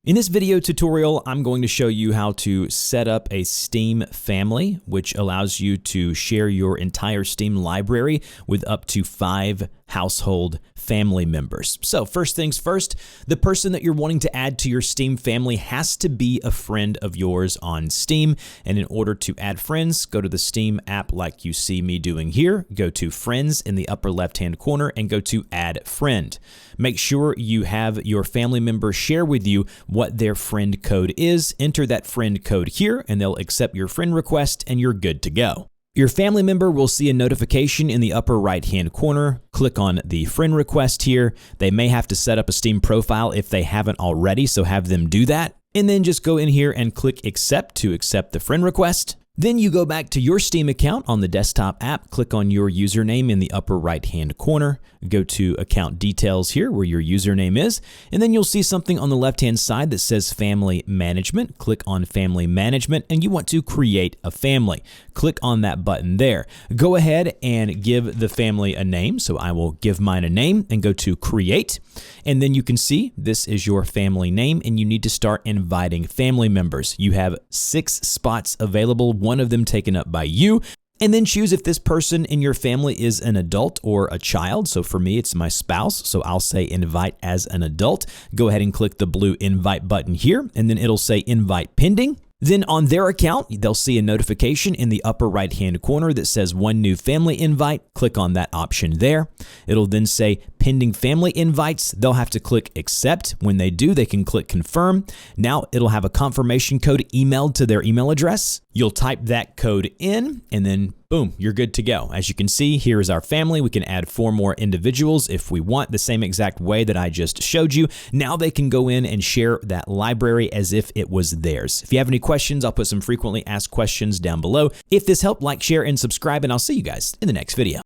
In this video tutorial, I'm going to show you how to set up a Steam family, which allows you to share your entire Steam library with up to 5 household family members. So first things first, the person that you're wanting to add to your Steam family has to be a friend of yours on Steam. And in order to add friends, go to the Steam app like you see me doing here, go to Friends in the upper left-hand corner and go to Add Friend. Make sure you have your family member share with you what their friend code is. Enter that friend code here and they'll accept your friend request and you're good to go. Your family member will see a notification in the upper right-hand corner. Click on the friend request here. They may have to set up a Steam profile if they haven't already, so have them do that. And then just go in here and click accept to accept the friend request. Then you go back to your Steam account on the desktop app, click on your username in the upper right-hand corner, go to account details here where your username is, and then you'll see something on the left-hand side that says family management. Click on family management and you want to create a family. Click on that button there. Go ahead and give the family a name. So I will give mine a name and go to create. And then you can see this is your family name and you need to start inviting family members. You have 6 spots available, one of them taken up by you. And then choose if this person in your family is an adult or a child. So for me, it's my spouse. So I'll say invite as an adult. Go ahead and click the blue invite button here, and then it'll say invite pending. Then on their account, they'll see a notification in the upper right-hand corner that says one new family invite. Click on that option there. It'll then say pending family invites. They'll have to click accept. When they do, they can click confirm. Now it'll have a confirmation code emailed to their email address. You'll type that code in and then boom, you're good to go. As you can see, here is our family. We can add 4 more individuals if we want, the same exact way that I just showed you. Now they can go in and share that library as if it was theirs. If you have any questions, I'll put some frequently asked questions down below. If this helped, like, share, and subscribe, and I'll see you guys in the next video.